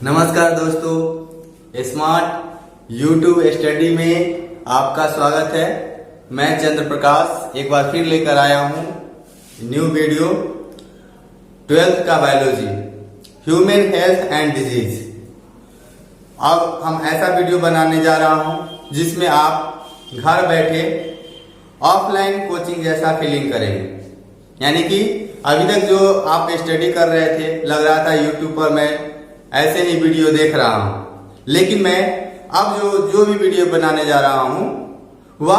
नमस्कार दोस्तों, smart YouTube study में आपका स्वागत है। मैं चंद्र प्रकाश एक बार फिर लेकर आया हूँ न्यू वीडियो 12th का biology, human health and disease. अब हम ऐसा वीडियो बनाने जा रहा हूँ जिसमें आप घर बैठे ऑफलाइन कोचिंग जैसा फीलिंग करेंगे। यानी कि अभी तक जो आप स्टडी कर रहे थे, लग रहा था यूट्यूब पर मैं ऐसे ही वीडियो देख रहा हूं, लेकिन मैं अब जो भी वीडियो बनाने जा रहा हूं वह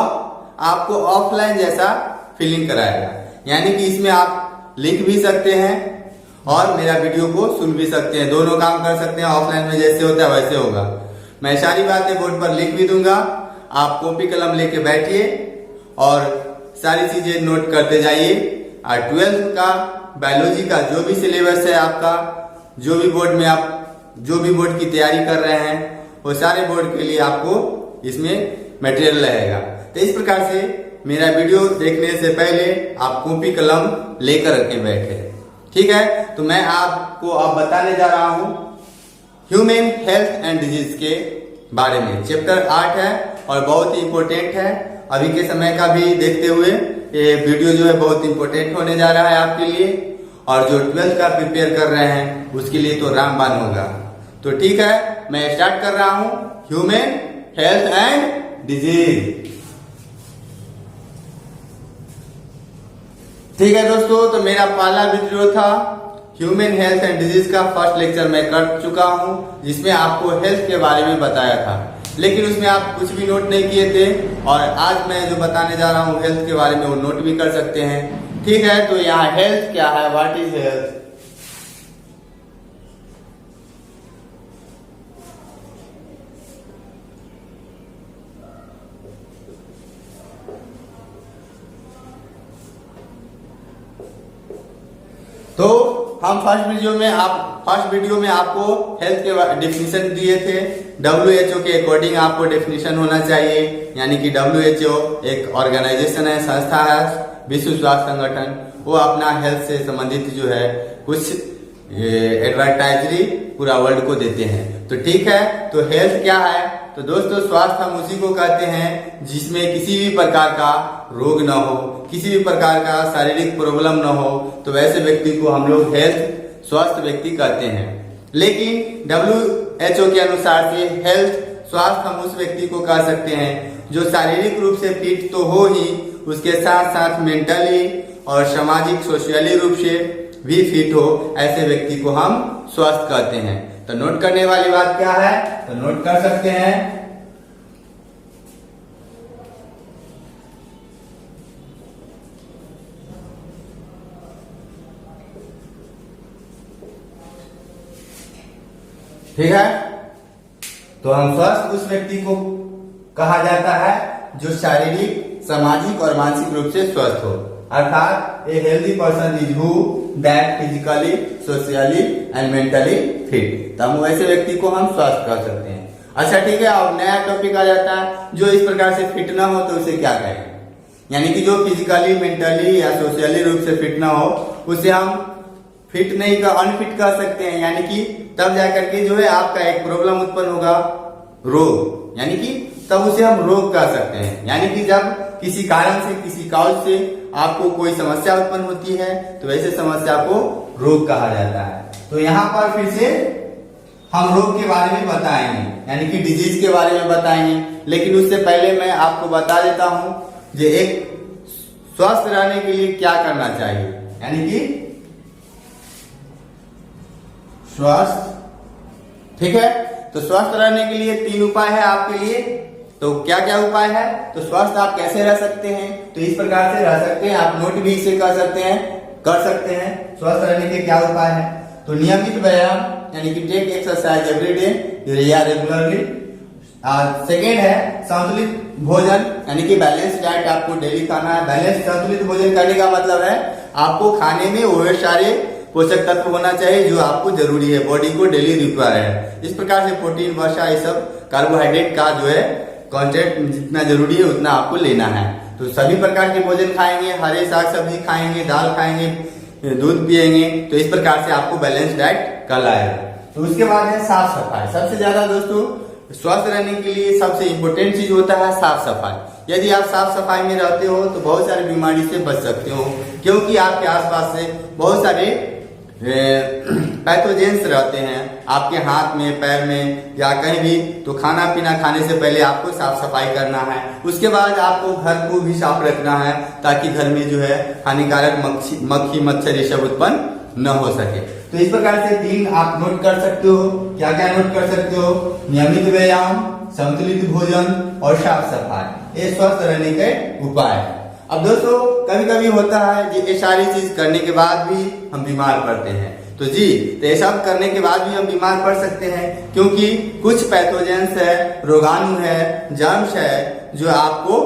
आपको ऑफलाइन जैसा फीलिंग कराएगा। यानी कि इसमें आप लिख भी सकते हैं और मेरा वीडियो को सुन भी सकते हैं, दोनों काम कर सकते हैं। ऑफलाइन में जैसे होता है वैसे होगा। मैं सारी बातें बोर्ड पर लिख भी दूंगा, आप कॉपी कलम लेके बैठिए और सारी चीजें नोट करते जाइए। और 12th का बायोलॉजी का जो भी सिलेबस है आपका, जो भी बोर्ड की तैयारी कर रहे हैं, वो सारे बोर्ड के लिए आपको इसमें मटेरियल रहेगा। तो इस प्रकार से मेरा वीडियो देखने से पहले आप कॉपी कलम लेकर के बैठे, ठीक है। तो मैं आपको अब बताने जा रहा हूं ह्यूमन हेल्थ एंड डिजीज के बारे में। चैप्टर 8 है और बहुत ही इंपॉर्टेंट है। अभी के समय का भी देखते हुए ये वीडियो जो है बहुत इंपॉर्टेंट होने जा रहा है आपके लिए, और जो 12th का प्रिपेयर कर रहे हैं उसके लिए तो रामबाण होगा। तो ठीक है, मैं स्टार्ट कर रहा हूं ह्यूमन हेल्थ एंड डिजीज। ठीक है दोस्तों, तो मेरा पहला वीडियो था ह्यूमन हेल्थ एंड डिजीज का। फर्स्ट लेक्चर मैं कर चुका हूं जिसमें आपको हेल्थ के बारे में बताया था, लेकिन उसमें आप कुछ भी नोट नहीं किए थे। और आज मैं जो बताने जा रहा हूं हेल्थ के बारे में, वो नोट भी कर सकते हैं, ठीक है। तो यहाँ हेल्थ क्या है, व्हाट इज हेल्थ। तो हम फर्स्ट वीडियो में आपको हेल्थ के डेफिनेशन दिए थे। WHO के अकॉर्डिंग आपको डेफिनेशन होना चाहिए। यानी कि WHO एक ऑर्गेनाइजेशन है, संस्था है, विश्व स्वास्थ्य संगठन। वो अपना हेल्थ से संबंधित जो है कुछ एडवर्टाइजरी पूरा वर्ल्ड को देते हैं। तो ठीक है, तो हेल्थ क्या है? तो दोस्तों, स्वास्थ्य हम उसी को कहते हैं जिसमें किसी भी प्रकार का रोग न हो, किसी भी प्रकार का शारीरिक प्रॉब्लम न हो, तो वैसे व्यक्ति को हम लोग हेल्थ स्वस्थ व्यक्ति कहते हैं। लेकिन WHO के अनुसार से हेल्थ स्वास्थ्य हम उस व्यक्ति को कह सकते हैं जो शारीरिक रूप से फिट तो हो ही, उसके साथ साथ मेंटली और सामाजिक सोशली रूप से भी फिट हो, ऐसे व्यक्ति को हम स्वस्थ कहते हैं। तो नोट करने वाली बात क्या है, तो नोट कर सकते हैं। ठीक है, तो हम स्वस्थ उस व्यक्ति को कहा जाता है जो शारीरिक, सामाजिक और मानसिक रूप से स्वस्थ हो। अर्थात a healthy person is who that physically, socially and mentally fit. तो हम वैसे व्यक्ति को हम स्वस्थ कर सकते हैं। अच्छा ठीक है, अब नया टॉपिक आ जाता है जो इस प्रकार से फिट ना हो तो उसे क्या कहें। यानी कि जो फिजिकली, मेंटली या सोशली रूप से फिट ना हो उसे हम फिट नहीं का अनफिट कर सकते हैं। यानी कि तब जाकर के जो है आपका एक प्रॉब्लम उत्पन्न होगा, रोग, यानी कि तब उसे हम रोग कह सकते हैं। यानी कि जब किसी कारण से, किसी काउज से आपको कोई समस्या उत्पन्न होती है तो वैसे समस्या को रोग कहा जाता है। तो यहाँ पर फिर से हम रोग के बारे में बताएंगे, यानी कि डिजीज के बारे में बताएंगे। लेकिन उससे पहले मैं आपको बता देता हूं जो एक स्वस्थ रहने के लिए क्या करना चाहिए। यानी कि स्वस्थ, ठीक है। तो स्वस्थ रहने के लिए 3 उपाय है आपके लिए। तो क्या क्या उपाय है, तो स्वस्थ आप कैसे रह सकते हैं, तो इस प्रकार से रह सकते हैं। आप नोट भी इसे कर सकते हैं। कर सकते हैं। स्वस्थ रहने के क्या उपाय है? तो नियमित व्यायाम यानी कि टेक एक्सरसाइज एवरी डे या रेगुलरली। सेकेंड है संतुलित भोजन यानी कि बैलेंस डाइट आपको डेली खाना है। बैलेंस संतुलित भोजन करने का मतलब है आपको खाने में वो सारे पोषक तत्व होना चाहिए जो आपको जरूरी है, बॉडी को डेली रिक्वायर है। इस प्रकार से प्रोटीन, वसा, ये सब कार्बोहाइड्रेट का जो है कंटेंट जितना जरूरी है उतना आपको लेना है। तो सभी प्रकार के भोजन खाएंगे, हरे साग सब्जी खाएंगे, दाल खाएंगे, दूध पिएंगे, तो इस प्रकार से आपको बैलेंस डाइट कहलाएगा। तो उसके बाद है साफ सफाई। सबसे ज्यादा दोस्तों स्वस्थ रहने के लिए सबसे इम्पोर्टेंट चीज होता है साफ सफाई। यदि आप साफ सफाई में रहते हो तो बहुत सारी बीमारी से बच सकते हो, क्योंकि आपके आसपास से बहुत सारे पैथोजेंस रहते हैं आपके हाथ में, पैर में या कहीं भी। तो खाना पीना खाने से पहले आपको साफ सफाई करना है। उसके बाद आपको घर को भी साफ रखना है ताकि घर में जो है हानिकारक मक्खी मच्छर ये सब उत्पन्न न हो सके। तो इस प्रकार से 3 आप नोट कर सकते हो। क्या क्या नोट कर सकते हो? नियमित व्यायाम, संतुलित भोजन और साफ सफाई, ये स्वस्थ रहने के उपाय है। अब दोस्तों कभी कभी होता है कि ये सारी चीज करने के बाद भी हम बीमार पड़ते हैं। तो जी, तो ये सब करने के बाद भी हम बीमार पड़ सकते हैं, क्योंकि कुछ पैथोजेंस है, रोगाणु है, जर्म्स है जो आपको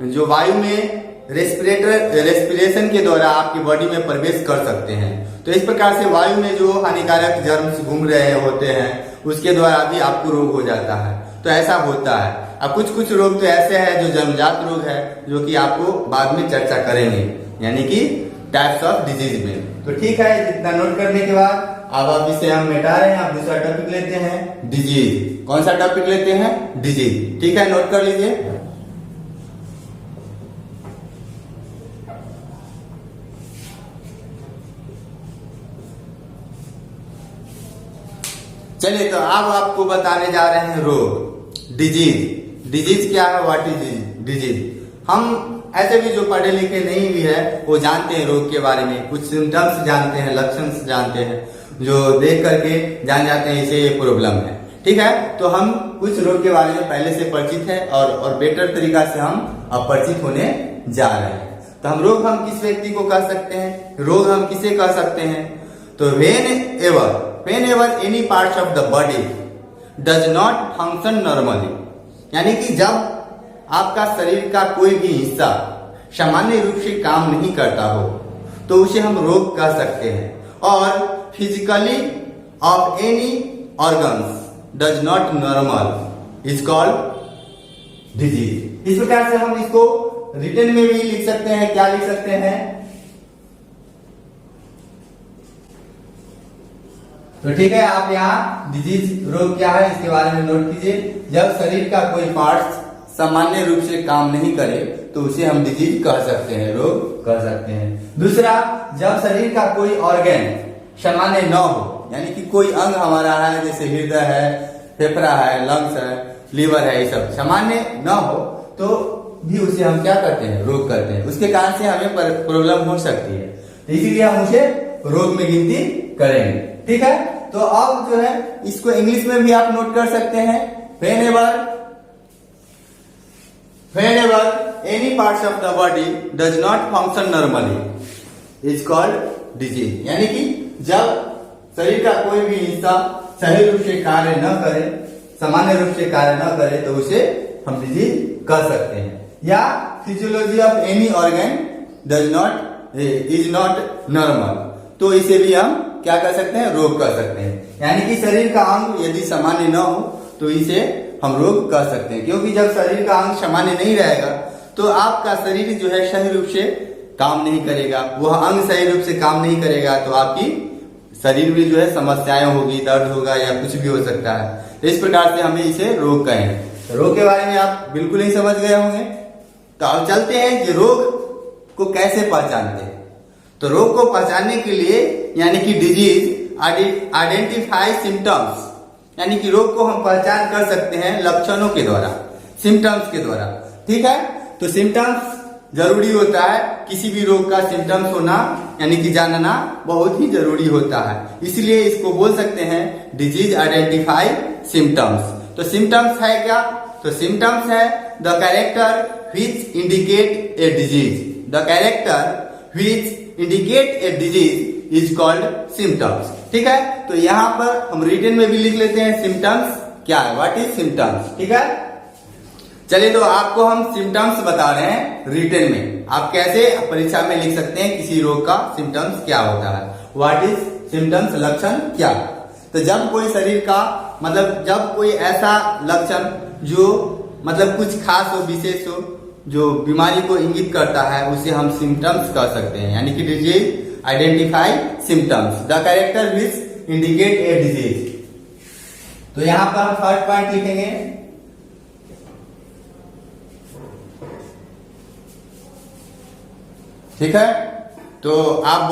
जो वायु में रेस्पिरेशन के द्वारा आपकी बॉडी में प्रवेश कर सकते हैं। तो इस प्रकार से वायु में जो हानिकारक जर्म्स घूम रहे होते हैं उसके द्वारा भी आपको रोग हो जाता है। तो ऐसा होता है। अब कुछ रोग तो ऐसे हैं जो जन्मजात रोग है, जो कि आपको बाद में चर्चा करेंगे, यानी कि टाइप्स ऑफ डिजीज में। तो ठीक है, जितना नोट करने के बाद अब आप इसे हम मिटा रहे हैं। आप दूसरा टॉपिक लेते हैं, डिजीज। कौन सा टॉपिक लेते हैं? डिजीज। ठीक है, नोट कर लीजिए। चलिए, तो अब आपको बताने जा रहे हैं रोग, डिजीज। डिजीज क्या है? What is disease? हम ऐसे भी जो पढ़े लिखे नहीं भी है वो जानते हैं रोग के बारे में, कुछ सिम्टम्स जानते हैं, लक्षण जानते हैं, जो देख करके जान जाते हैं इसे ये प्रॉब्लम है। ठीक है, तो हम कुछ रोग के बारे में पहले से परिचित है और बेटर तरीका से हम अब परिचित होने जा रहे हैं। तो हम रोग हम किस व्यक्ति को कह सकते हैं? रोग हम किसे कह सकते हैं? तो whenever any parts of the body does not function normally, यानी कि जब आपका शरीर का कोई भी हिस्सा सामान्य रूप से काम नहीं करता हो तो उसे हम रोग कह सकते हैं। और physically of any organs does not normal is called disease. इस प्रकार से हम इसको रिटन में भी लिख सकते हैं। क्या लिख सकते हैं? तो ठीक है, आप यहाँ डिजीज रोग क्या है इसके बारे में नोट कीजिए। जब शरीर का कोई पार्ट सामान्य रूप से काम नहीं करे तो उसे हम डिजीज कह सकते हैं, रोग कह सकते हैं। दूसरा, जब शरीर का कोई ऑर्गन सामान्य न हो, यानी कि कोई अंग हमारा है जैसे हृदय है, फेफड़ा है, लंग्स है, लीवर है, ये सब सामान्य न हो तो भी उसे हम क्या करते हैं? रोग करते हैं। उसके कारण से हमें प्रॉब्लम हो सकती है, तो इसीलिए हम उसे रोग में गिनती करेंगे। ठीक है, तो अब जो है इसको इंग्लिश में भी आप नोट कर सकते हैं। whenever any parts of the body does not function normally is called disease, यानी कि जब शरीर का कोई भी हिस्सा सही रूप से कार्य न करे, सामान्य रूप से कार्य न करे तो उसे हम डिजीज कह सकते हैं। या physiology of any organ is not normal, तो इसे भी हम क्या कर सकते हैं? रोग कर सकते हैं। यानी कि शरीर का अंग यदि सामान्य न हो तो इसे हम रोग कर सकते हैं, क्योंकि जब शरीर का अंग सामान्य नहीं रहेगा तो आपका शरीर जो है सही रूप से काम नहीं करेगा। वह अंग सही रूप से काम नहीं करेगा तो आपकी शरीर में जो है समस्याएं होगी, दर्द होगा या कुछ भी हो सकता है। तो इस प्रकार से हमें इसे रोग कहेंगे। रोग के बारे में आप बिल्कुल नहीं समझ गए होंगे। तो अब चलते हैं कि रोग को कैसे पहचानते हैं। तो रोग को पहचानने के लिए यानी कि डिजीज आइडेंटिफाई सिम्टम्स, यानी कि रोग को हम पहचान कर सकते हैं लक्षणों के द्वारा, सिम्टम्स के द्वारा। ठीक है, तो सिम्टम्स जरूरी होता है। किसी भी रोग का सिम्टम्स होना यानी कि जानना बहुत ही जरूरी होता है, इसलिए इसको बोल सकते हैं डिजीज आइडेंटिफाई सिम्टम्स। तो सिम्टम्स है क्या? तो सिम्टम्स है the character which indicate a disease, the character which indicate a disease is called symptoms. ठीक है, तो यहाँ पर हम रिटन में भी लिख लेते हैं सिम्टम्स क्या है, व्हाट इज सिम्टम्स। ठीक है, चलिए तो आपको हम सिम्टम्स बता रहे हैं रिटन में। आप कैसे परीक्षा में लिख सकते हैं किसी रोग का सिम्टम्स क्या होता है, व्हाट इज सिम्टम्स, लक्षण क्या। तो जब कोई शरीर का मतलब जब कोई ऐसा लक्षण जो मतलब कुछ खास हो, विशेष हो, जो बीमारी को इंगित करता है, उसे हम सिम्टम्स कह सकते हैं। यानी कि disease identify symptoms, the character which indicate a disease. तो यहां पर हम फर्स्ट पॉइंट लिखेंगे, ठीक है। तो आप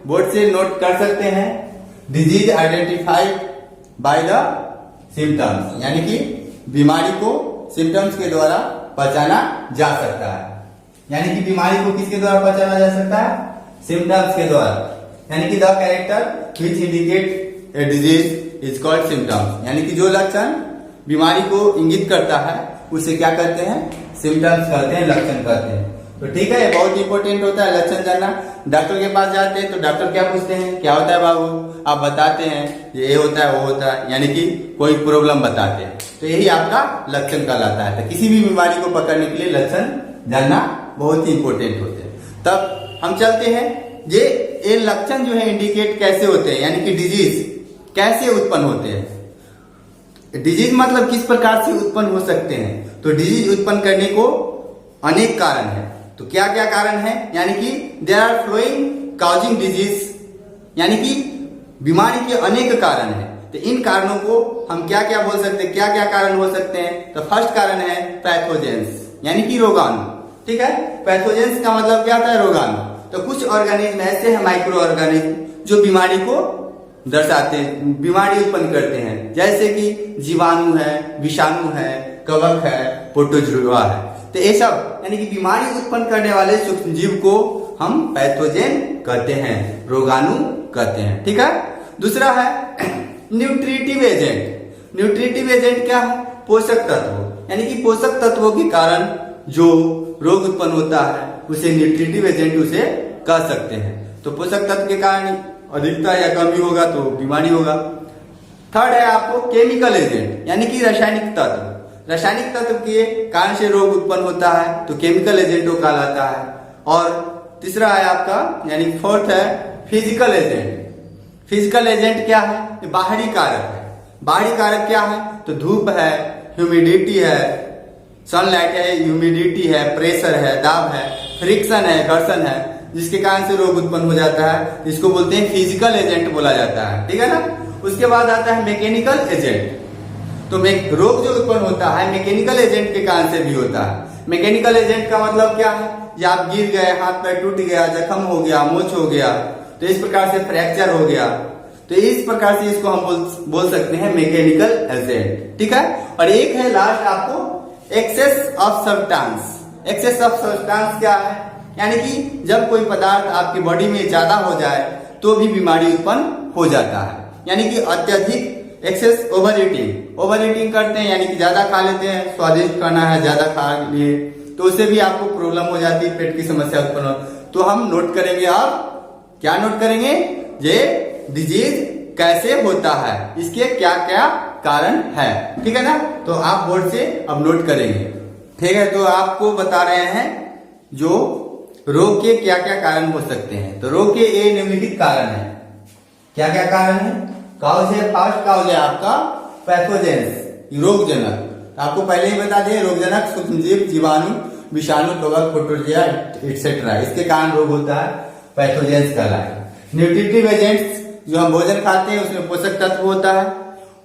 बोर्ड से नोट कर सकते हैं, disease identified by the symptoms, यानी कि बीमारी को सिम्टम्स के द्वारा पहचाना जा सकता है। यानी कि बीमारी को किसके द्वारा पहचाना जा सकता है, सिम्टम्स के द्वारा। यानी कि the character which indicate a disease is called symptoms, यानी कि जो लक्षण बीमारी को इंगित करता है उसे क्या कहते हैं, सिम्टम्स कहते हैं, लक्षण कहते हैं। तो ठीक है, ये बहुत इंपॉर्टेंट होता है लक्षण जानना। डॉक्टर के पास जाते हैं तो डॉक्टर क्या पूछते हैं, क्या होता है बाबू, आप बताते हैं ये होता है वो होता है, यानी कि कोई प्रॉब्लम बताते हैं, तो यही आपका लक्षण कहलाता है। तो किसी भी बीमारी को पकड़ने के लिए लक्षण जानना बहुत ही इंपॉर्टेंट होते हैं। तब हम चलते हैं, ये लक्षण जो है इंडिकेट कैसे होते हैं, यानी कि डिजीज कैसे उत्पन्न होते हैं। डिजीज मतलब किस प्रकार से उत्पन्न हो सकते हैं। तो डिजीज उत्पन्न करने को अनेक कारण है। तो क्या क्या कारण है, यानी कि there are flowing causing disease, यानी कि बीमारी के अनेक कारण है। तो इन कारणों को हम क्या क्या बोल सकते हैं, क्या क्या कारण हो सकते हैं। तो फर्स्ट कारण है पैथोजेंस, यानी कि रोगाणु। ठीक है, पैथोजेंस का मतलब क्या होता है, रोगाणु। तो कुछ ऑर्गेनिज्म ऐसे हैं, माइक्रो ऑर्गेनिज्म, जो बीमारी को दर्शाते हैं, बीमारी उत्पन्न करते हैं, जैसे कि जीवाणु है, विषाणु है, कवक है, प्रोटोजुआ है। तो ये सब यानी कि बीमारी उत्पन्न करने वाले सूक्ष्म जीव को हम पैथोजेन कहते हैं, रोगाणु कहते हैं। ठीक है, दूसरा है न्यूट्रिटिव एजेंट। न्यूट्रिटिव एजेंट क्या है, पोषक तत्व, यानी कि पोषक तत्वों के कारण जो रोग उत्पन्न होता है उसे न्यूट्रिटिव एजेंट उसे कह सकते हैं। तो पोषक तत्व के कारण अधिकता या कमी होगा तो बीमारी होगा। थर्ड है आपको केमिकल एजेंट, यानी कि रासायनिक तत्व। रासायनिक तत्व के कारण से रोग उत्पन्न होता है तो केमिकल एजेंट वो कहलाता है। और तीसरा है आपका यानी फोर्थ है फिजिकल एजेंट। फिजिकल एजेंट क्या है, ये बाहरी कारक है। बाहरी कारक क्या है, तो धूप है, ह्यूमिडिटी है, सनलाइट है, ह्यूमिडिटी है, प्रेशर है, दाब है, फ्रिक्शन है, घर्षण है, जिसके कारण से रोग उत्पन्न हो जाता है। इसको बोलते हैं फिजिकल एजेंट बोला जाता है। ठीक है ना। उसके बाद आता है मैकेनिकल एजेंट। तो रोग जो उत्पन्न होता है मैकेनिकल एजेंट के कारण से भी होता है। मैकेनिकल एजेंट का मतलब क्या है, या आप गिर गए, हाथ पैर टूट गया, जख्म हो गया, मोच हो गया, तो इस प्रकार से फ्रैक्चर हो गया, तो इस प्रकार से इसको हम बोल सकते हैं मैकेनिकल एजेंट। ठीक है। और एक है लास्ट आपको excess of substance. Excess of substance क्या है, यानी कि जब कोई पदार्थ आपकी बॉडी में ज्यादा हो जाए तो भी बीमारी उत्पन्न हो जाता है। यानी कि अत्यधिक एक्सेस ओवर ईटिंग करते हैं, यानी कि ज्यादा खा लेते हैं, स्वादिष्ट खाना है ज्यादा खा लिए तो उससे भी आपको प्रॉब्लम हो जाती है, पेट की समस्या उत्पन्न हो। तो हम नोट करेंगे, आप क्या नोट करेंगे, ये डिजीज कैसे होता है, इसके क्या क्या कारण है। ठीक है ना। तो आप बोर्ड से अब नोट करेंगे। ठीक है, तो आपको बता रहे हैं जो रोग के क्या क्या कारण हो सकते हैं। तो रोग के ये निम्नलिखित कारण है। क्या क्या कारण है, काउज है, फर्स्ट काउज है आपका पैथोजेंस, रोगजनक। आपको पहले ही बता दें, रोगजनक सूक्ष्मजीव, जीवाणु, विषाणु, कवक, प्रोटोजोआ एक्सेट्रा, इसके कारण रोग होता है, पैथोजेंस कहलाएगा। न्यूट्रिटिव एजेंट्स, जो हम भोजन खाते हैं उसमें पोषक तत्व होता है,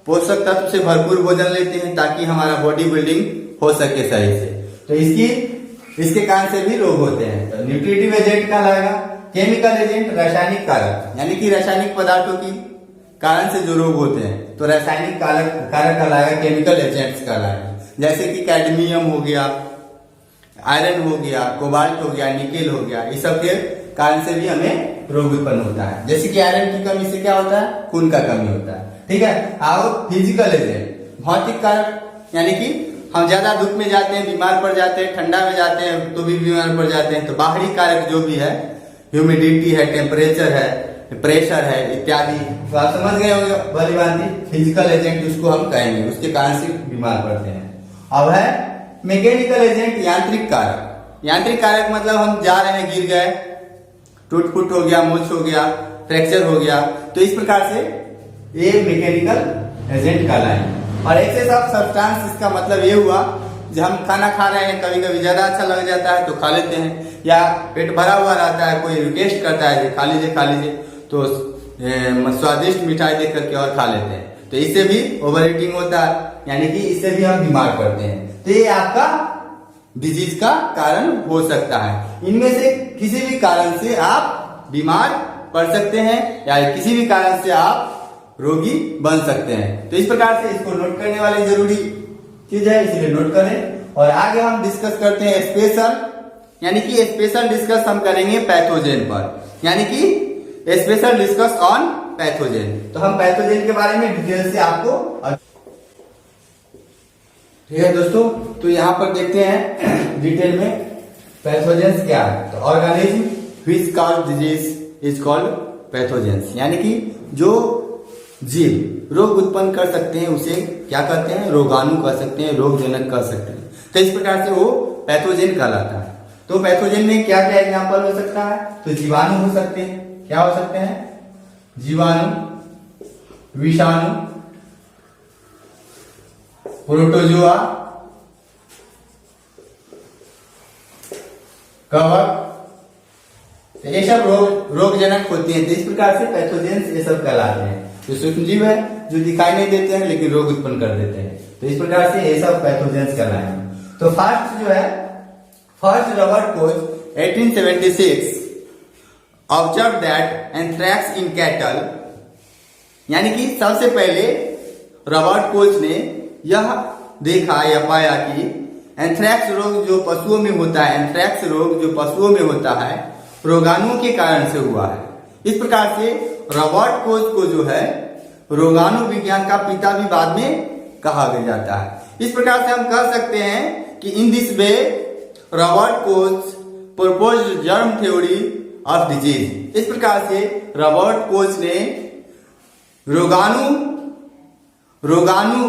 पोषक तत्व से भरपूर भोजन लेते हैं ताकि हमारा बॉडी बिल्डिंग हो सके सही से, तो इसके कारण से भी रोग होते हैं। तो न्यूट्रिटिव एजेंट कहलाएगा। केमिकल एजेंट, रासायनिक कारक, यानी कि रासायनिक पदार्थों की कारण से जो रोग होते हैं तो रासायनिक कारक कहलाएगा, केमिकल एजेंट्स कहलाएगा। जैसे कि कैडमियम हो गया, आयरन हो गया, कोबाल्ट हो गया, निकेल हो गया, इस सब के कारण से भी हमें रोग उत्पन्न होता है। जैसे कि आयरन की कमी से क्या होता है, खून का कमी होता है। ठीक है। और फिजिकल एजेंट, भौतिक कारक, यानी कि हम ज्यादा धूप में जाते हैं बीमार पड़ जाते हैं, ठंडा में जाते हैं तो भी बीमार पड़ जाते हैं। तो बाहरी कारक जो भी है ह्यूमिडिटी है, टेम्परेचर है, प्रेशर है इत्यादि। तो आप समझ गए होंगे भली भांति फिजिकल एजेंट उसको हम कहेंगे, उसके कारण से बीमार पड़ते हैं। अब है मैकेनिकल एजेंट, यांत्रिक कारक। यांत्रिक कारक मतलब हम जा रहे हैं, गिर गए, टूट फूट हो गया, मोच हो गया, फ्रैक्चर हो गया, तो इस प्रकार से ये मैकेनिकल एजेंट कहलाएंगे। और एक्सेस ऑफ सब्सटेंस, इसका मतलब ये हुआ जब हम खाना खा रहे हैं, कभी कभी ज्यादा अच्छा लग जाता है तो खा लेते हैं, या पेट भरा हुआ रहता है, कोई रिक्वेस्ट करता है खा लीजिए, तो स्वादिष्ट मिठाई देख करके और खा लेते हैं, तो इससे भी ओवर ईटिंग होता है, यानी कि इससे भी हम बीमार पड़ते हैं। तो ये आपका डिजीज का कारण हो सकता है। इनमें से किसी भी कारण से आप बीमार पड़ सकते हैं या किसी भी कारण से आप रोगी बन सकते हैं। तो इस प्रकार से इसको नोट करने वाली जरूरी चीज है, इसलिए नोट करें। और आगे हम डिस्कस करते हैं स्पेशल, यानी कि स्पेशल डिस्कस हम करेंगे पैथोजेन पर, यानी कि स्पेशल डिस्कस ऑन पैथोजेन। तो हम पैथोजेन के बारे में डिटेल से आपको, ठीक है दोस्तों। तो यहाँ पर देखते हैं डिटेल में पैथोजेंस क्या है। तो organism which cause disease is called pathogens, यानी कि जो जीव रोग उत्पन्न कर सकते हैं उसे क्या कहते हैं, रोगाणु कह सकते हैं, रोगजनक कह सकते हैं। तो इस प्रकार से वो पैथोजेन कहलाता है। तो पैथोजेन में क्या क्या एग्जाम्पल हो सकता है, तो जीवाणु हो सकते हैं, क्या हो सकते हैं, जीवाणु, विषाणु, प्रोटोजोआ, कवक, ये सब रोगजनक होती हैं। तो इस प्रकार से पैथोजेंस ये सब कहलाते हैं। जो सूक्ष्मजीव है जो दिखाई नहीं देते हैं लेकिन रोग उत्पन्न कर देते हैं, तो इस प्रकार से ये सब पैथोजेंस कहलाएंगे। तो फर्स्ट जो है, first Robert Koch 1876 observe that anthrax in cattle, यानी कि सबसे पहले रॉबर्ट कोच ने यह देखा या पाया कि एंथ्रैक्स रोग जो पशुओं में होता है, एंथ्रैक्स रोग जो पशुओं में होता है रोगाणुओं के कारण से हुआ है। इस प्रकार से रॉबर्ट कोच को जो है रोगाणु विज्ञान का पिता भी बाद में कहा जाता है। इस प्रकार से हम कह सकते हैं कि in this way Robert Koch proposed germ theory of disease. इस प्रकार से रॉबर्ट कोच ने रोगाणु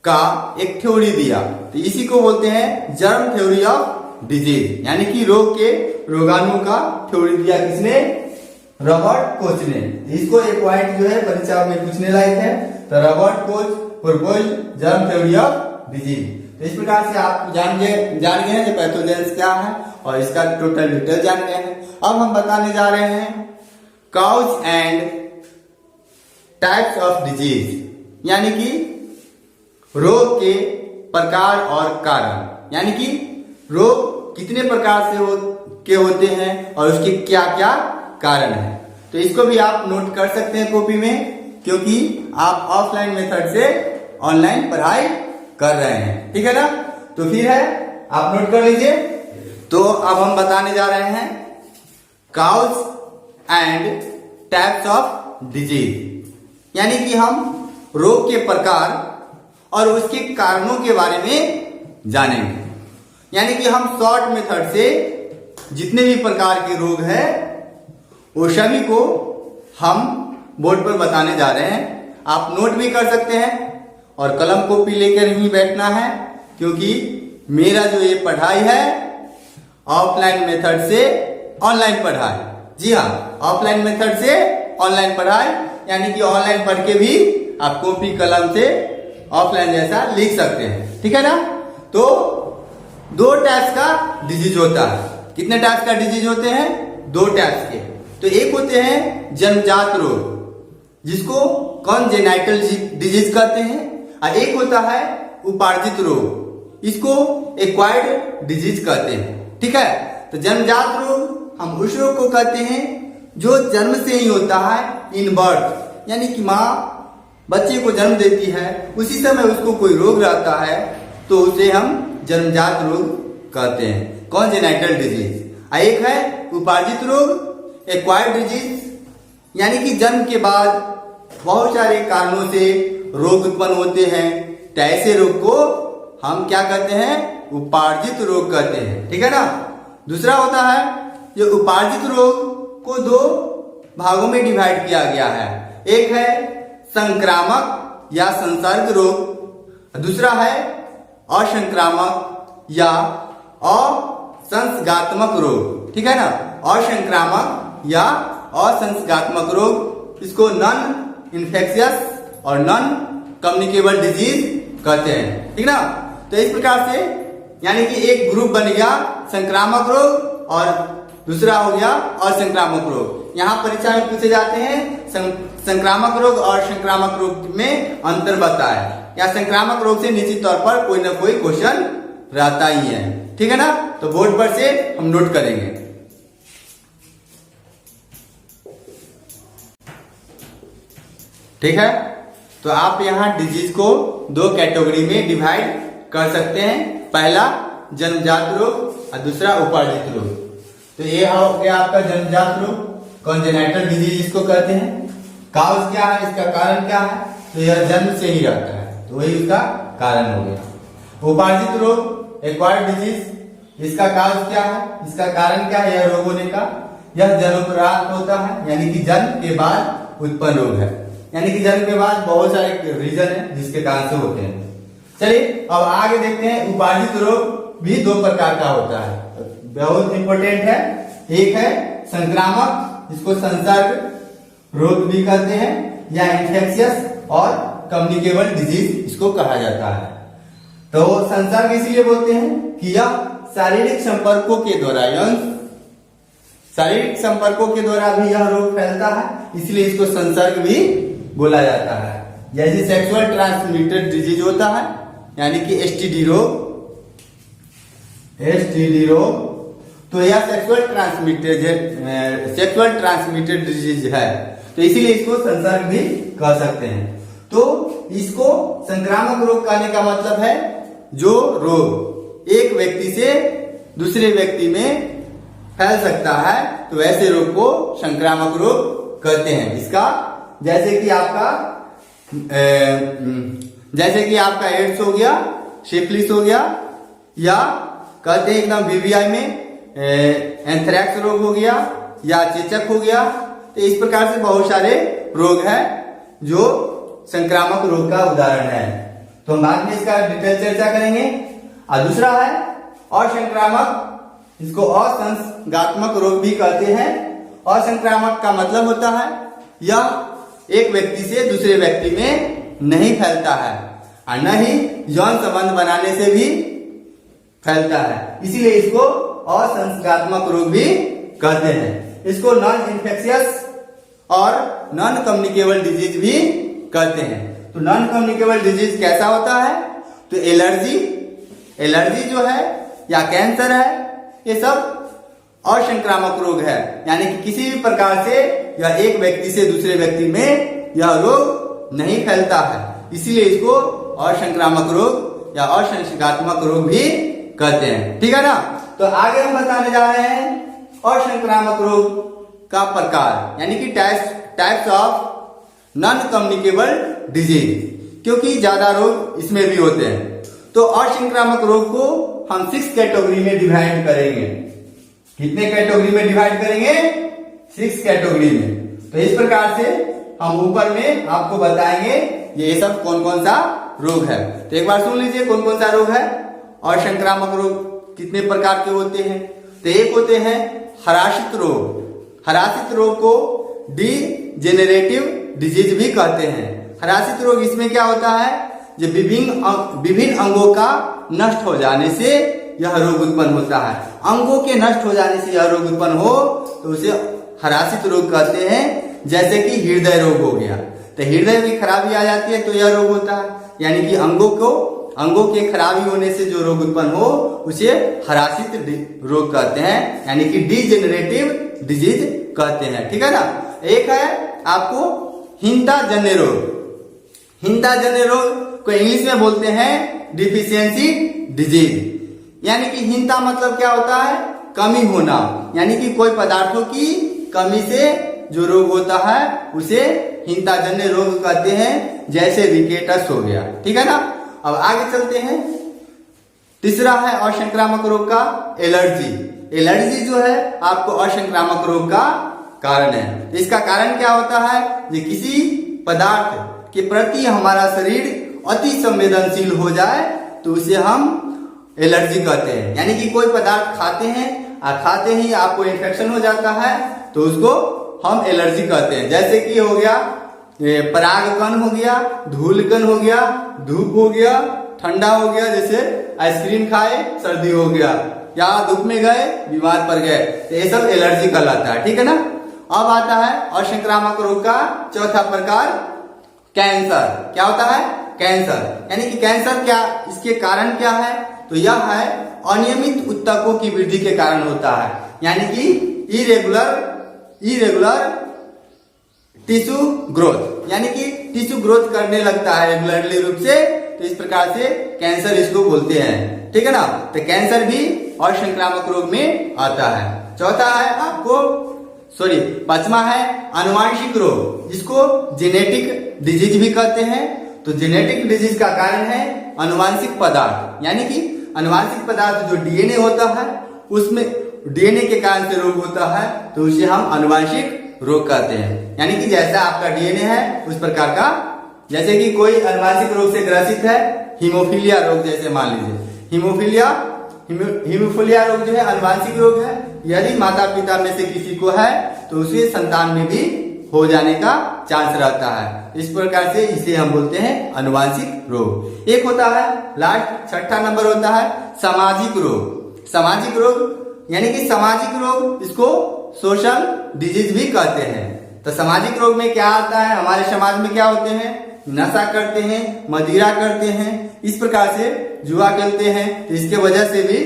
का एक थ्योरी दिया, तो इसी को बोलते हैं जर्म थ्योरी ऑफ डिजीज, यानी कि रोग के रोगाणु का थ्योरी दिया किसने, रॉबर्ट कोच ने। इसको एक पॉइंट जो है परीक्षा में पूछने लायक है। तो Robert Koch proposed germ theory of disease. तो इस प्रकार से आप जान गए हैं कि पैथोजेंस क्या है और इसका टोटल डिटेल जान गए हैं। अब हम बताने जा रहे हैं cause and types of disease, यानी कि रोग के प्रकार और कारण, यानी कि रोग कितने प्रकार से होते हैं और उसके क्या क्या कारण है। तो इसको भी आप नोट कर सकते हैं कॉपी में, क्योंकि आप ऑफलाइन मेथड से ऑनलाइन पढ़ाई कर रहे हैं, ठीक है ना। तो फिर है आप नोट कर लीजिए। तो अब हम बताने जा रहे हैं cause and types of disease, यानी कि हम रोग के प्रकार और उसके कारणों के बारे में जानेंगे। यानी कि हम शॉर्ट मेथड से जितने भी प्रकार के रोग हैं वो सभी को हम बोर्ड पर बताने जा रहे हैं। आप नोट भी कर सकते हैं और कलम कॉपी लेकर ही बैठना है, क्योंकि मेरा जो ये पढ़ाई है ऑफलाइन मेथड से ऑनलाइन पढ़ाई, जी हाँ, ऑफलाइन मेथड से ऑनलाइन पढ़ाई, यानी कि ऑनलाइन पढ़ के भी आप कॉपी कलम से ऑफलाइन जैसा लिख सकते हैं, ठीक है ना। तो दो टाइप्स का डिजीज होता है। कितने टाइप्स का डिजीज होते हैं, दो टाइप्स के। तो एक होते हैं जन्मजात रोग, जिसको कॉन्जेनाइटल डिजीज कहते हैं, और एक होता है उपार्जित रोग, इसको एक्वायर्ड डिजीज कहते हैं, ठीक है। तो जन्मजात रोग हम उस रोग को कहते हैं जो जन्म से ही होता है, इन बर्थ, यानी कि माँ बच्चे को जन्म देती है उसी समय उसको कोई रोग रहता है तो उसे हम जन्मजात रोग कहते हैं, कॉन्जेनाइटल डिजीज। एक है उपार्जित रोग, एक्वायर्ड डिजीज, यानी कि जन्म के बाद बहुत सारे कारणों से रोग उत्पन्न होते हैं, तो ऐसे रोग को हम क्या कहते हैं, उपार्जित रोग कहते हैं, ठीक है ना। दूसरा होता है जो उपार्जित रोग को दो भागों में डिवाइड किया गया है। एक है संक्रामक या संसर्ग रोग, दूसरा है असंक्रामक या असंसर्गात्मक रोग। ठीक है ना, असंक्रामक या असंसर्गात्मक रोग, इसको नॉन इन्फेक्शियस और नॉन कम्युनिकेबल डिजीज कहते हैं। ठीक ना, तो इस प्रकार से यानी कि एक ग्रुप बन गया संक्रामक रोग और दूसरा हो गया असंक्रामक रोग। यहाँ परीक्षा में पूछे जाते हैं संक्रामक रोग और संक्रामक रोग में अंतर बताएं, या संक्रामक रोग से निश्चित तौर पर कोई ना कोई क्वेश्चन रहता ही है। ठीक है ना, तो बोर्ड पर से हम नोट करेंगे। ठीक है, तो आप यहाँ डिजीज को दो कैटेगरी में डिवाइड कर सकते हैं। पहला जन्मजात रोग और दूसरा उपार्जित रोग। तो ये हो गया आपका जन्मजात रोग, कॉन्जेनाइटल डिजीज इसको कहते हैं। काउज क्या है, इसका कारण क्या है, तो यह जन्म से ही रहता है, तो वही उसका कारण हो गया। उपार्जित रोग एक्वायर्ड डिजीज, इसका काउज क्या है, इसका कारण क्या है यह रोग होने का, यह जन्मोपरांत होता है, यानी कि जन्म के बाद उत्पन्न रोग है। यानी कि जन्म के बाद बहुत सारे रीजन है जिसके कारण से होते हैं। चलिए अब आगे देखते हैं। उपार्जित रोग भी दो प्रकार का होता है, बहुत इंपॉर्टेंट है। एक है संक्रामक, इसको संसर्ग रोग भी कहते हैं, या इन्फेक्शियस और कम्युनिकेबल डिजीज इसको कहा जाता है। तो संसर्ग इसीलिए बोलते हैं कि यह शारीरिक संपर्कों के द्वारा, शारीरिक संपर्कों के द्वारा भी यह रोग फैलता है, इसलिए इसको संसर्ग भी बोला जाता है। जैसे सेक्सुअल ट्रांसमिटेड डिजीज होता है, यानी कि एसटीडी रोग, तो यह सेक्सुअल ट्रांसमिटेड डिजीज है, तो इसीलिए इसको संसर्ग भी कह सकते हैं। तो इसको संक्रामक रोग कहने का मतलब है जो रोग एक व्यक्ति से दूसरे व्यक्ति में फैल सकता है, तो ऐसे रोग को संक्रामक रोग कहते हैं। इसका जैसे कि आपका एड्स हो गया, सिफिलिस हो गया, या कहते हैं एकदम बीबीआई में एंथ्रैक्स रोग हो गया, या चेचक हो गया। तो इस प्रकार से बहुत सारे रोग हैं जो संक्रामक रोग का उदाहरण है। तो हम बाद में इसका डिटेल चर्चा करेंगे। और दूसरा है असंक्रामक, इसको असंसर्गात्मक रोग भी कहते हैं। असंक्रामक का मतलब होता है यह एक व्यक्ति से दूसरे व्यक्ति में नहीं फैलता है और न ही यौन संबंध बनाने से भी फैलता है, इसीलिए इसको असंसर्गात्मक रोग भी कहते हैं। इसको नॉन इन्फेक्शियस और नॉन कम्युनिकेबल डिजीज भी कहते हैं। तो नॉन कम्युनिकेबल डिजीज कैसा होता है, तो एलर्जी जो है या कैंसर है, ये सब असंक्रामक रोग है, यानी कि किसी भी प्रकार से यह एक व्यक्ति से दूसरे व्यक्ति में यह रोग नहीं फैलता है, इसीलिए इसको असंक्रामक रोग या असंसर्गात्मक रोग भी कहते हैं। ठीक है ना, तो आगे हम बताने जा रहे हैं असंक्रामक रोग का प्रकार, यानी कि types of non communicable disease, क्योंकि ज्यादा रोग इसमें भी होते हैं। तो असंक्रामक रोग को हम 6 कैटेगरी में डिवाइड करेंगे। कितने कैटेगरी में डिवाइड करेंगे, 6 कैटेगरी में। तो इस प्रकार से हम ऊपर में आपको बताएंगे ये सब कौन कौन सा रोग है। तो एक बार सुन लीजिए कौन कौन सा रोग है। और संक्रामक रोग कितने प्रकार के होते हैं, तो एक होते हैं हरासित रोग। हरासित रोग को डीजेनरेटिव डिजीज भी कहते हैं। हरासित रोग इसमें क्या होता है, जो विभिन्न अंगों का नष्ट हो जाने से यह रोग उत्पन्न होता है। अंगों के नष्ट हो जाने से यह रोग उत्पन्न हो तो उसे हरासित रोग कहते हैं। जैसे कि हृदय रोग हो गया, तो हृदय में खराबी आ जाती है तो यह रोग होता है, यानी कि अंगों के खराबी होने से जो रोग उत्पन्न हो उसे हरासित रोग कहते हैं, यानी कि डीजेनरेटिव डिजीज कहते हैं। ठीक है ना। एक है आपको हीनता जन्य रोग। हीनता जन्य रोग को इंग्लिश में बोलते हैं डिफिशियंसी डिजीज। यानी कि हीनता मतलब क्या होता है, कमी होना, यानी कि कोई पदार्थों की कमी से जो रोग होता है उसे हीनता जन्य रोग कहते हैं, जैसे रिकेटस हो गया। ठीक है ना। अब आगे चलते हैं। तीसरा है असंक्रामक रोग का एलर्जी। एलर्जी जो है आपको असंक्रामक रोग का कारण है। इसका कारण क्या होता है, ये किसी पदार्थ के प्रति हमारा शरीर अति संवेदनशील हो जाए तो उसे हम एलर्जी कहते हैं। यानी कि कोई पदार्थ खाते हैं और खाते ही आपको इन्फेक्शन हो जाता है तो उसको हम एलर्जी कहते हैं। जैसे कि हो गया परागकण हो गया, धूलकण हो गया, धूप हो गया, ठंडा हो गया, जैसे आइसक्रीम खाए सर्दी हो गया, या धूप में गए बीमार पड़ गए, तो ये सब एलर्जी कहलाता है। ठीक है ना। अब आता है असंक्रामक रोग का चौथा प्रकार, कैंसर। क्या होता है, कैंसर। यानी कि कैंसर क्या, इसके कारण क्या है, तो यह है अनियमित ऊतकों की वृद्धि के कारण होता है। यानी कि इरेगुलर टिश्यू ग्रोथ, यानी कि टिश्यू ग्रोथ करने लगता है रेगुलरली रूप से, तो इस प्रकार से कैंसर इसको बोलते हैं। ठीक है ना। तो कैंसर भी असंक्रामक रोग में आता है। चौथा है आपको पांचवा है आनुवांशिक रोग, जिसको जेनेटिक डिजीज भी कहते हैं। तो जेनेटिक डिजीज का कारण है आनुवांशिक पदार्थ, यानी कि आनुवांशिक पदार्थ जो डीएनए होता है उसमें डीएनए के कारण से रोग होता है तो उसे हम आनुवांशिक रोग कहते हैं। यानी कि जैसा आपका डीएनए है उस प्रकार का, जैसे कि कोई आनुवांशिक रोग से ग्रसित है, हीमोफीलिया रोग जैसे मान लीजिए, हीमोफीलिया रोग जो है आनुवांशिक रोग है। यदि माता पिता में से किसी को है तो उसे संतान में भी हो जाने का चांस रहता है। इस प्रकार से इसे हम बोलते हैं आनुवांशिक रोग। एक होता है लास्ट छठा नंबर होता है सामाजिक रोग। सामाजिक रोग यानी कि सामाजिक रोग, इसको सोशल डिजीज भी कहते हैं। तो सामाजिक रोग में क्या आता है, हमारे समाज में क्या होते हैं, नशा करते हैं, मदिरा करते हैं, इस प्रकार से जुआ खेलते हैं, तो इसके वजह से भी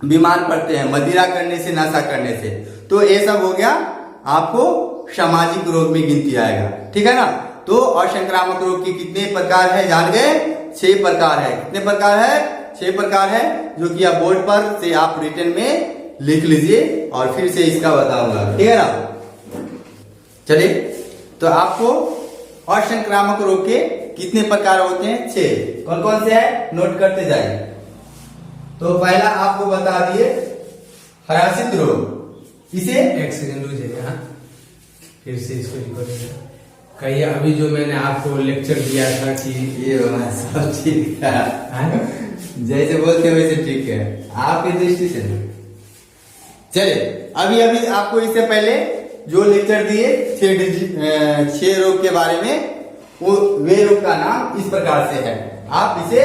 बीमार पड़ते हैं, मदिरा करने से, नशा करने से। तो ये सब हो गया आपको सामाजिक रोग में गिनती आएगा। ठीक है ना। तो असंक्रामक रोग के कितने प्रकार है जान गए, 6 प्रकार है। कितने प्रकार है, 6 प्रकार है, जो कि आप बोर्ड पर से आप रिटन में लिख लीजिए और फिर से इसका बताऊंगा। ठीक है ना। चलिए, तो आपको असंक्रामक रोग के कितने प्रकार होते हैं, 6। कौन कौन से है, नोट करते जाइए। तो पहला आपको बता दिए हरासित रोग। इसे एक सेकंड रुक, हाँ फिर से इसको रिकॉर्ड कहिए। अभी जो मैंने आपको लेक्चर दिया था कि ये सब ठीक है, जैसे बोलते वैसे ठीक है आपकी दृष्टि से। चलिए, अभी आपको इससे पहले जो लेक्चर दिए 6 रोग के बारे में, वे रोग का नाम इस प्रकार से है। आप इसे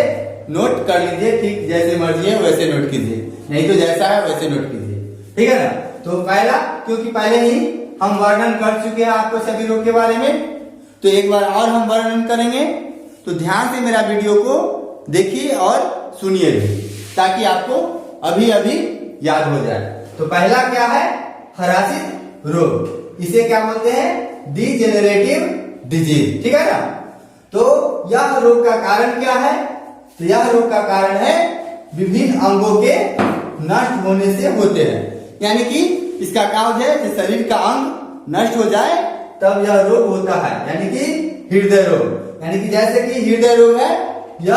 नोट कर लीजिए, ठीक जैसे मर्जी है वैसे नोट कीजिए, नहीं तो जैसा है वैसे नोट कीजिए। ठीक है ना। तो पहला, क्योंकि पहले ही हम वर्णन कर चुके हैं आपको सभी रोग के बारे में, तो एक बार और हम वर्णन करेंगे। तो ध्यान से मेरा वीडियो को देखिए और सुनिए भी, ताकि आपको अभी याद हो जाए। तो पहला क्या है, हरासित रोग। इसे क्या बोलते हैं, डिजेनरेटिव डिजीज। ठीक है ना। तो यह रोग का कारण क्या है, तो यह रोग का कारण है विभिन्न अंगों के नष्ट होने से होते हैं। यानी कि इसका काम है कि शरीर का अंग नष्ट हो जाए तब यह रोग होता है, यानी कि हृदय रोग। यानी कि जैसे कि हृदय रोग है, यह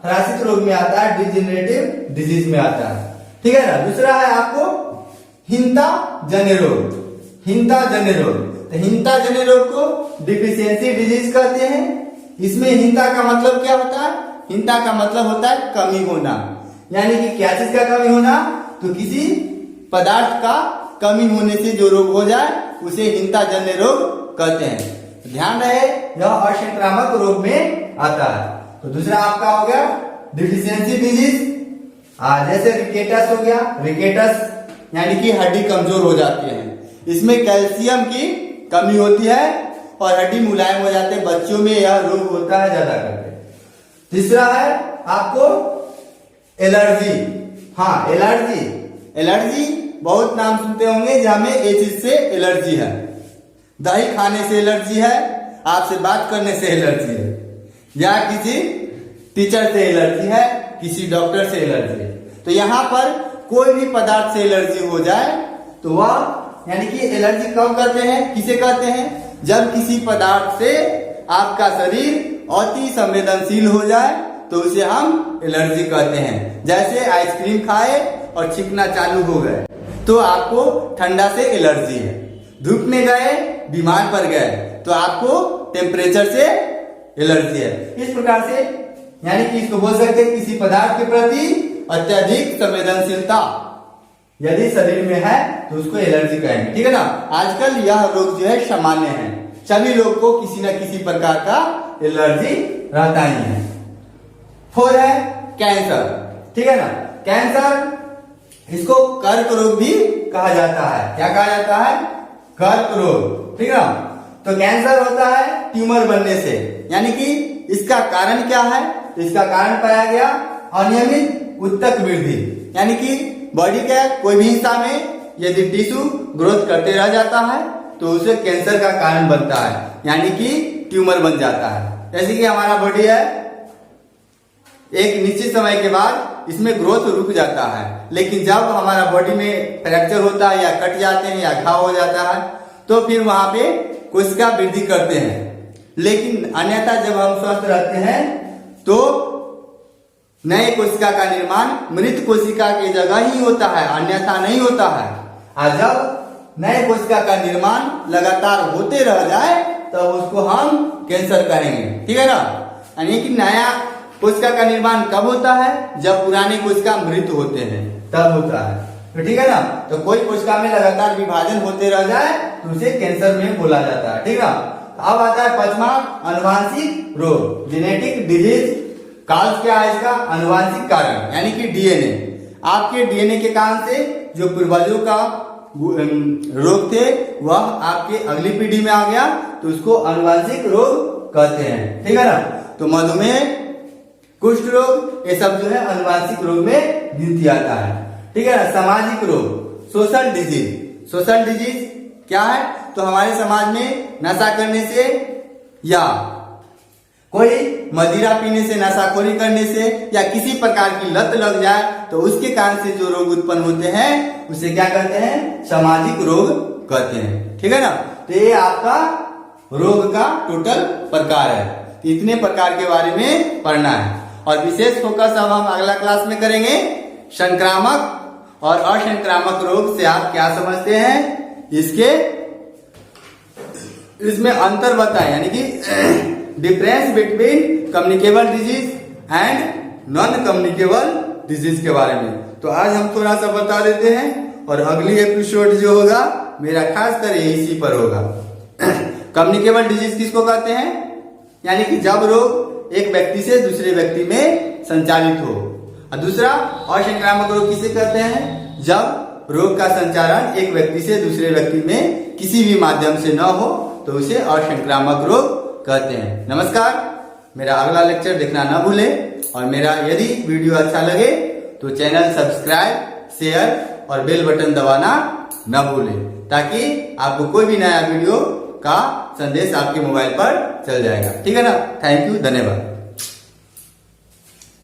हरासित रोग में आता है, डिजेनरेटिव डिजीज में आता है। ठीक है ना। दूसरा है आपको हिंता जन्य रोग। हिंता जन्य रोग, तो हिंता जन्य रोग को डिफिशियंसी डिजीज कहते हैं। इसमें हिंता का मतलब क्या होता है, हिंता का मतलब होता है कमी होना। यानी कि क्या चीज का कमी होना, तो किसी पदार्थ का कमी होने से जो रोग हो जाए उसे हिंता जन्य रोग कहते हैं। ध्यान रहे, यह असंक्रामक रोग में आता है। तो दूसरा आपका हो गया डिफिशियंसी डिजीज, जैसे रिकेटस हो गया। रिकेटस यानी कि हड्डी कमजोर हो जाती है, इसमें कैल्शियम की कमी होती है और हड्डी मुलायम हो जाते हैं। बच्चों में यह रोग होता है ज्यादा करके। तीसरा है आपको एलर्जी। हाँ, एलर्जी बहुत नाम सुनते होंगे, जहां में ये चीज से एलर्जी है। दही खाने से एलर्जी है, आपसे बात करने से एलर्जी है, या किसी टीचर से एलर्जी है, किसी डॉक्टर से एलर्जी है। तो यहाँ पर कोई भी पदार्थ से एलर्जी हो जाए तो वह, यानी कि एलर्जी कब करते हैं, किसे कहते हैं, जब किसी पदार्थ से आपका शरीर अति संवेदनशील हो जाए तो उसे हम एलर्जी कहते हैं। जैसे आइसक्रीम खाए और छिकना चालू हो गए, तो आपको ठंडा से एलर्जी है। धूप में गए, बीमार पड़ गए, तो आपको टेम्परेचर से एलर्जी है। इस प्रकार से यानी कि इसको बोल सकते हैं किसी पदार्थ के प्रति अत्यधिक संवेदनशीलता यदि शरीर में है तो उसको एलर्जी कहेंगे, ठीक है ना। आजकल यह रोग जो है सामान्य है, सभी लोग को किसी न किसी प्रकार का एलर्जी रहता ही है। 4 है कैंसर, ठीक है ना। कैंसर इसको कर्क रोग भी कहा जाता है। क्या कहा जाता है? कर्क रोग, ठीक है ना। तो कैंसर होता है ट्यूमर बनने से, यानी कि इसका कारण क्या है? तो इसका कारण पाया गया अनियमित ऊतक वृद्धि, यानी कि बॉडी के कोई भी हिस्सा में यदि टिश्यू ग्रोथ करते रह जाता है तो उसे कैंसर का कारण बनता है, यानी कि ट्यूमर बन जाता है। जैसे कि हमारा बॉडी है, एक निश्चित समय के बाद इसमें ग्रोथ रुक जाता है, लेकिन जब हमारा बॉडी में फ्रैक्चर होता है या कट जाते हैं या घाव हो जाता है तो फिर वहां पे कोशिका वृद्धि करते हैं। लेकिन अन्यथा जब हम स्वस्थ रहते हैं तो नए कोशिका का निर्माण मृत कोशिका की जगह ही होता है, अन्यथा नहीं होता है। और जब नए कोशिका का निर्माण लगातार होते रह जाए तब उसको हम कैंसर कहेंगे, ठीक है ना। यानी कि नया कोशिका का निर्माण कब होता है? जब पुराने कोशिका मृत होते हैं तब होता है, तो ठीक है ना। तो कोई कोशिका में लगातार विभाजन होते रह जाए तो उसे कैंसर में बोला जाता है, ठीक है। अब आता है 5वां अनुवांशिक रोग, जेनेटिक डिजीज। काज क्या है इसका? अनुवांशिक कारण, यानी कि डीएनए। आपके डीएनए के कारण से जो पूर्वजों का रोग थे वह आपके अगली पीढ़ी में आ गया तो उसको अनुवांशिक रोग कहते हैं, ठीक है ना। तो मधुमेह, कुष्ठ रोग, ये सब जो है अनुवांशिक रोग में गिनती आता है, ठीक है ना। सामाजिक रोग, सोशल डिजीज। सोशल डिजीज क्या है? तो हमारे समाज में नशा करने से या कोई मदिरा पीने से, नशाखोरी करने से या किसी प्रकार की लत लग जाए तो उसके कारण से जो रोग उत्पन्न होते हैं उसे क्या कहते हैं? सामाजिक रोग कहते हैं, ठीक है ना। तो ये आपका रोग का टोटल प्रकार है। इतने प्रकार के बारे में पढ़ना है और विशेष फोकस अब हम अगला क्लास में करेंगे संक्रामक और असंक्रामक रोग से आप क्या समझते हैं, इसमें अंतर बताएं, यानी कि difference between communicable disease and non communicable disease के बारे में। तो आज हम थोड़ा सा बता देते हैं और अगली एपिसोड जो होगा मेरा खास कर इसी पर होगा। कम्युनिकेबल डिजीज किसको कहते हैं? यानी कि जब रोग एक व्यक्ति से दूसरे व्यक्ति में संचालित हो। और दूसरा असंक्रामक रोग किसे कहते हैं? जब रोग का संचारण एक व्यक्ति से दूसरे व्यक्ति में किसी भी माध्यम से न हो तो उसे असंक्रामक रोग कहते हैं। नमस्कार, मेरा अगला लेक्चर देखना न भूलें और मेरा यदि वीडियो अच्छा लगे तो चैनल सब्सक्राइब, शेयर और बेल बटन दबाना न भूलें ताकि आपको कोई भी नया वीडियो का संदेश आपके मोबाइल पर चल जाएगा, ठीक है ना। थैंक यू, धन्यवाद।